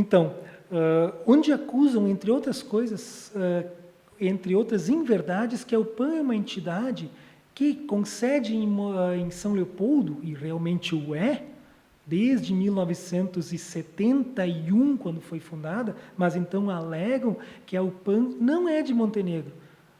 Então, onde acusam, entre outras coisas, entre outras inverdades, que a UPAM é uma entidade que concede em São Leopoldo, e realmente o é, desde 1971, quando foi fundada, mas então alegam que a UPAM não é de Montenegro.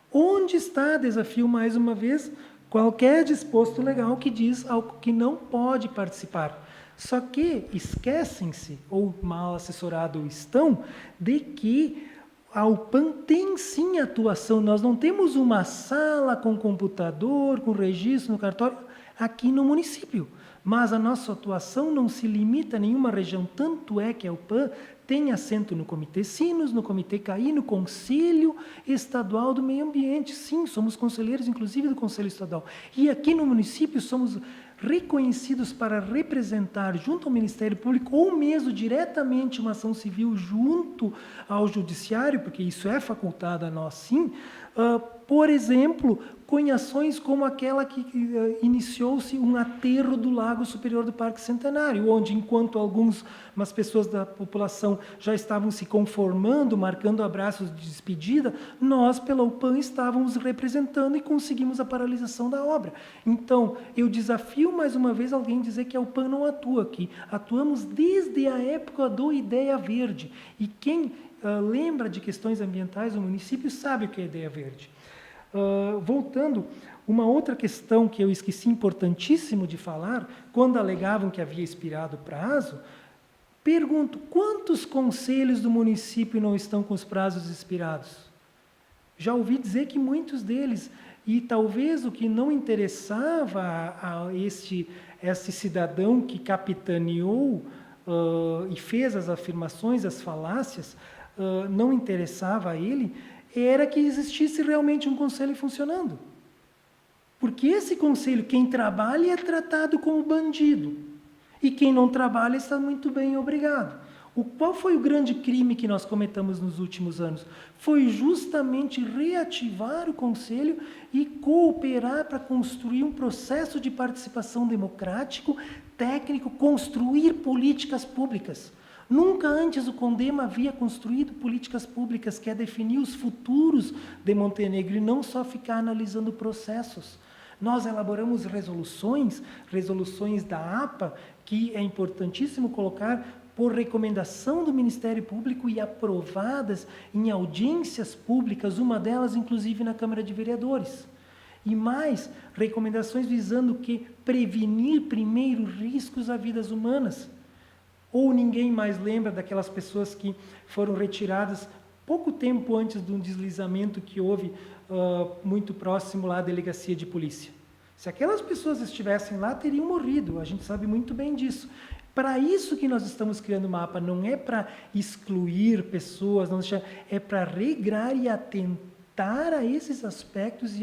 Onde está, desafio mais uma vez, qualquer disposto legal que diz algo que não pode participar. Só que esquecem-se, ou mal assessorado estão, de que a UPAM tem sim atuação. Nós não temos uma sala com computador, com registro no cartório, aqui no município. Mas a nossa atuação não se limita a nenhuma região, tanto é que a UPAM tem assento no Comitê Sinos, no Comitê CAI, no Conselho Estadual do Meio Ambiente. Sim, somos conselheiros, inclusive, do Conselho Estadual. E aqui no município somos reconhecidos para representar junto ao Ministério Público ou mesmo diretamente uma ação civil junto ao Judiciário, porque isso é facultado a nós sim, por exemplo, com ações como aquela que iniciou-se um aterro do Lago Superior do Parque Centenário, onde, enquanto umas pessoas da população já estavam se conformando, marcando abraços de despedida, nós, pela UPAM, estávamos representando e conseguimos a paralisação da obra. Então, eu desafio mais uma vez alguém dizer que a UPAM não atua aqui. Atuamos desde a época do Ideia Verde. E quem lembra de questões ambientais no município sabe o que é Ideia Verde. Voltando, uma outra questão que eu esqueci importantíssimo de falar, quando alegavam que havia expirado o prazo, pergunto, quantos conselhos do município não estão com os prazos expirados? Já ouvi dizer que muitos deles, e talvez o que não interessava a este cidadão que capitaneou e fez as afirmações, as falácias, não interessava a ele, era que existisse realmente um conselho funcionando. Porque esse conselho, quem trabalha é tratado como bandido. E quem não trabalha está muito bem, obrigado. Qual foi o grande crime que nós cometamos nos últimos anos? Foi justamente reativar o conselho e cooperar para construir um processo de participação democrático, técnico, construir políticas públicas. Nunca antes o CONDEMA havia construído políticas públicas, que é definir os futuros de Montenegro e não só ficar analisando processos. Nós elaboramos resoluções da APA, que é importantíssimo colocar por recomendação do Ministério Público e aprovadas em audiências públicas, uma delas inclusive na Câmara de Vereadores. E mais, recomendações visando que prevenir primeiro riscos a vidas humanas. Ou ninguém mais lembra daquelas pessoas que foram retiradas pouco tempo antes de um deslizamento que houve muito próximo lá à delegacia de polícia. Se aquelas pessoas estivessem lá, teriam morrido, a gente sabe muito bem disso. Para isso que nós estamos criando o mapa, não é para excluir pessoas, não é para regrar e atentar a esses aspectos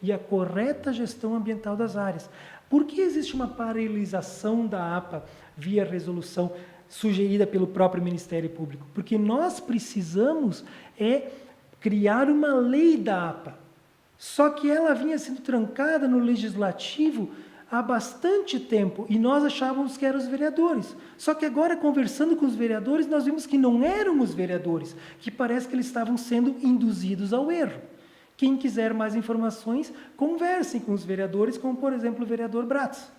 e a correta gestão ambiental das áreas. Por que existe uma paralisação da APA via resolução sugerida pelo próprio Ministério Público? Porque nós precisamos criar uma lei da APA. Só que ela vinha sendo trancada no Legislativo há bastante tempo e nós achávamos que eram os vereadores. Só que agora, conversando com os vereadores, nós vimos que não eram os vereadores, que parece que eles estavam sendo induzidos ao erro. Quem quiser mais informações, conversem com os vereadores, como, por exemplo, o vereador Bratz,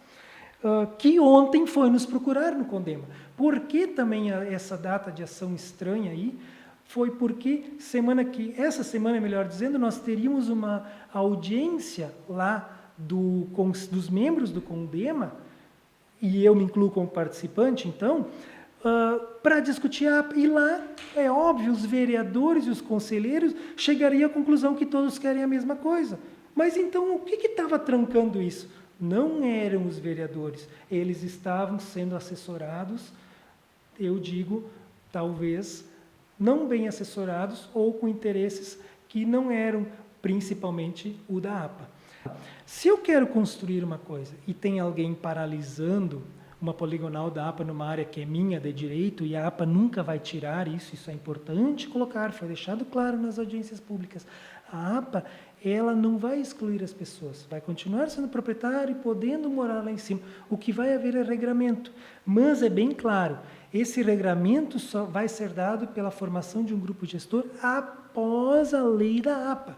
que ontem foi nos procurar no CONDEMA. Por que também essa data de ação estranha aí? Foi porque essa semana, melhor dizendo, nós teríamos uma audiência lá dos membros do CONDEMA, e eu me incluo como participante, então, para discutir e lá, é óbvio, os vereadores e os conselheiros chegariam à conclusão que todos querem a mesma coisa. Mas então, o que estava trancando isso? Não eram os vereadores, eles estavam sendo assessorados, eu digo, talvez, não bem assessorados ou com interesses que não eram principalmente o da APA. Se eu quero construir uma coisa e tem alguém paralisando uma poligonal da APA numa área que é minha, de direito, e a APA nunca vai tirar isso é importante colocar, foi deixado claro nas audiências públicas. A APA, ela não vai excluir as pessoas, vai continuar sendo proprietário e podendo morar lá em cima. O que vai haver é regramento. Mas é bem claro, esse regramento só vai ser dado pela formação de um grupo gestor após a lei da APA.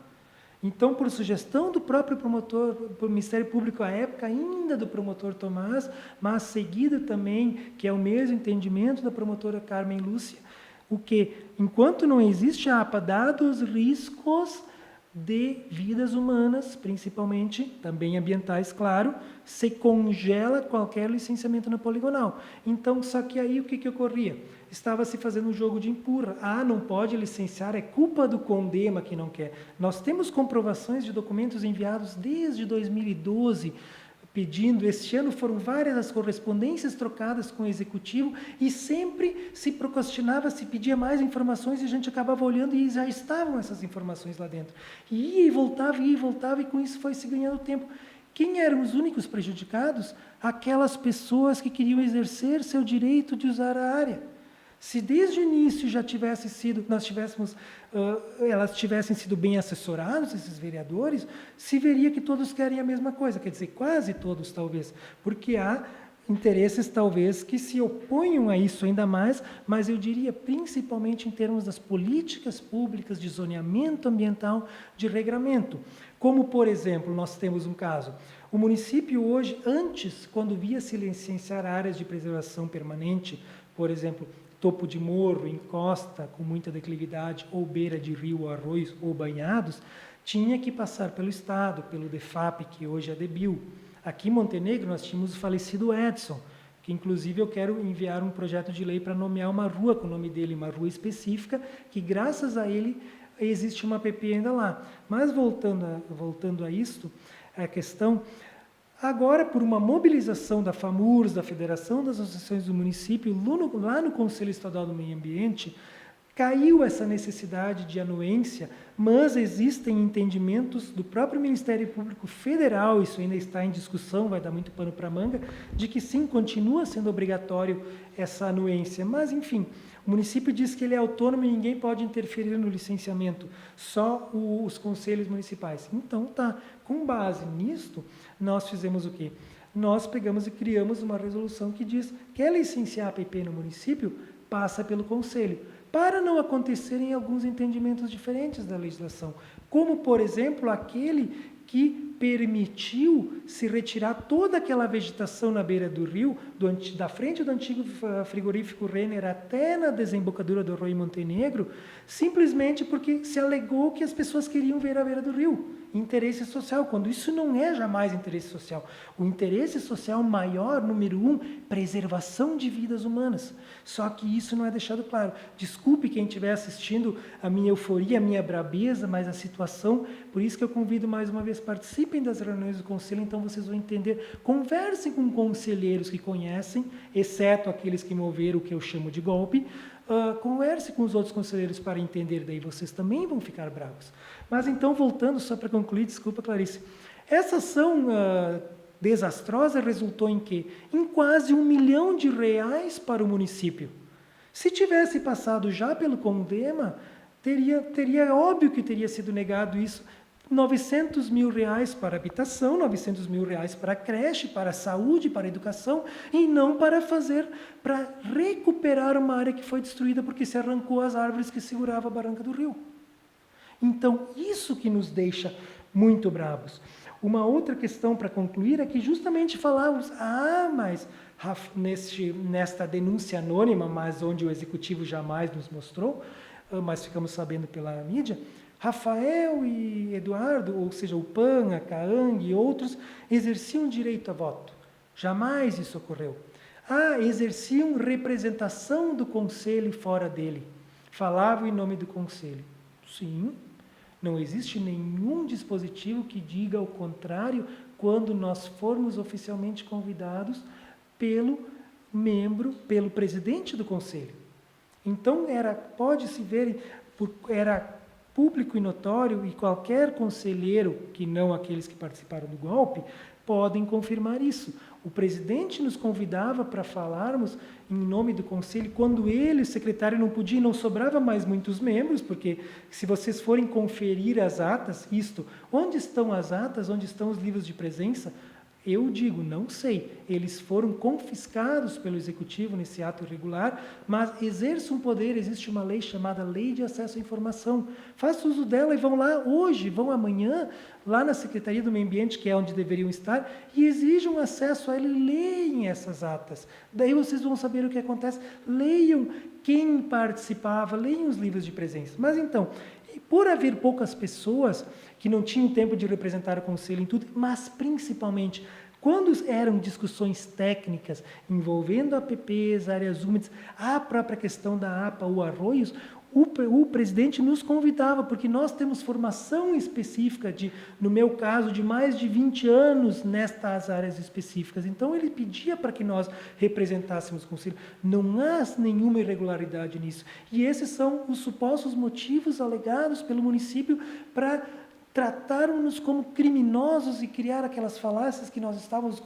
Então, por sugestão do próprio promotor, do Ministério Público à época, ainda do promotor Tomás, mas seguida também, que é o mesmo entendimento da promotora Carmen Lúcia, o que, enquanto não existe a APA, dados os riscos de vidas humanas, principalmente, também ambientais, claro, se congela qualquer licenciamento na poligonal. Então, só que aí o que ocorria? Estava se fazendo um jogo de empurra. Ah, não pode licenciar, é culpa do Condema que não quer. Nós temos comprovações de documentos enviados desde 2012, pedindo, este ano foram várias as correspondências trocadas com o Executivo e sempre se procrastinava, se pedia mais informações e a gente acabava olhando e já estavam essas informações lá dentro. E ia e voltava e com isso foi se ganhando tempo. Quem eram os únicos prejudicados? Aquelas pessoas que queriam exercer seu direito de usar a área. Se desde o início já tivesse sido, elas tivessem sido bem assessorados, esses vereadores, se veria que todos querem a mesma coisa, quer dizer, quase todos talvez, porque há interesses talvez que se oponham a isso ainda mais, mas eu diria principalmente em termos das políticas públicas de zoneamento ambiental, de regramento. Como, por exemplo, nós temos um caso, o município hoje, antes, quando via se licenciar áreas de preservação permanente, por exemplo, topo de morro, encosta com muita declividade, ou beira de rio, arroios ou banhados, tinha que passar pelo Estado, pelo DEFAP, que hoje é DEBIL. Aqui em Montenegro nós tínhamos o falecido Edson, que inclusive eu quero enviar um projeto de lei para nomear uma rua com o nome dele, uma rua específica, que graças a ele existe uma PP ainda lá. Mas voltando a isto, a questão... Agora, por uma mobilização da FAMURS, da Federação das Associações do Município, lá no Conselho Estadual do Meio Ambiente, caiu essa necessidade de anuência, mas existem entendimentos do próprio Ministério Público Federal, isso ainda está em discussão, vai dar muito pano para a manga, de que sim, continua sendo obrigatório essa anuência. Mas, enfim, o município diz que ele é autônomo e ninguém pode interferir no licenciamento, só os conselhos municipais. Então, tá, com base nisto, nós fizemos o quê? Nós pegamos e criamos uma resolução que diz que quer licenciar a PP no município, passa pelo conselho, para não acontecerem alguns entendimentos diferentes da legislação, como, por exemplo, aquele que permitiu se retirar toda aquela vegetação na beira do rio, da frente do antigo frigorífico Renner até na desembocadura do Arroio Montenegro, simplesmente porque se alegou que as pessoas queriam ver a beira do rio. Interesse social, quando isso não é jamais interesse social. O interesse social maior, número 1, preservação de vidas humanas. Só que isso não é deixado claro. Desculpe quem estiver assistindo a minha euforia, a minha brabeza, mas a situação, por isso que eu convido mais uma vez, participem das reuniões do conselho, então vocês vão entender. Conversem com conselheiros que conhecem, exceto aqueles que moveram o que eu chamo de golpe. Converse com os outros conselheiros para entender, daí vocês também vão ficar bravos. Mas então, voltando, só para concluir, desculpa, Clarice, essa ação desastrosa resultou em quê? Em quase R$1 milhão para o município. Se tivesse passado já pelo Condema, teria óbvio que teria sido negado isso, R$900 mil para habitação, R$900 mil para creche, para saúde, para educação, e não para recuperar uma área que foi destruída porque se arrancou as árvores que seguravam a barranca do rio. Então, isso que nos deixa muito bravos. Uma outra questão para concluir é que justamente falávamos, mas nesta denúncia anônima, mas onde o Executivo jamais nos mostrou, mas ficamos sabendo pela mídia, Rafael e Eduardo, ou seja, o PAN, a CAANG e outros, exerciam direito a voto. Jamais isso ocorreu. Exerciam representação do conselho fora dele. Falavam em nome do conselho. Sim, não existe nenhum dispositivo que diga o contrário quando nós formos oficialmente convidados pelo presidente do conselho. Então, pode-se ver, era público e notório, e qualquer conselheiro, que não aqueles que participaram do golpe, podem confirmar isso. O presidente nos convidava para falarmos em nome do conselho, quando ele, o secretário, não podia, não sobrava mais muitos membros, porque se vocês forem conferir as atas, onde estão as atas, onde estão os livros de presença? Eu digo, não sei. Eles foram confiscados pelo Executivo nesse ato irregular, mas exerce um poder, existe uma lei chamada Lei de Acesso à Informação. Faça uso dela e vão lá hoje, vão amanhã, lá na Secretaria do Meio Ambiente, que é onde deveriam estar, e exijam acesso a ele, leem essas atas. Daí vocês vão saber o que acontece. Leiam quem participava, leiam os livros de presença. Mas então, por haver poucas pessoas que não tinham tempo de representar o conselho em tudo, mas principalmente quando eram discussões técnicas envolvendo APPs, áreas úmidas, a própria questão da APA ou arroios, o presidente nos convidava, porque nós temos formação específica, no meu caso, de mais de 20 anos nestas áreas específicas. Então, ele pedia para que nós representássemos o conselho. Não há nenhuma irregularidade nisso. E esses são os supostos motivos alegados pelo município para tratarmos-nos como criminosos e criar aquelas falácias que nós estávamos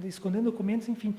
escondendo documentos, enfim.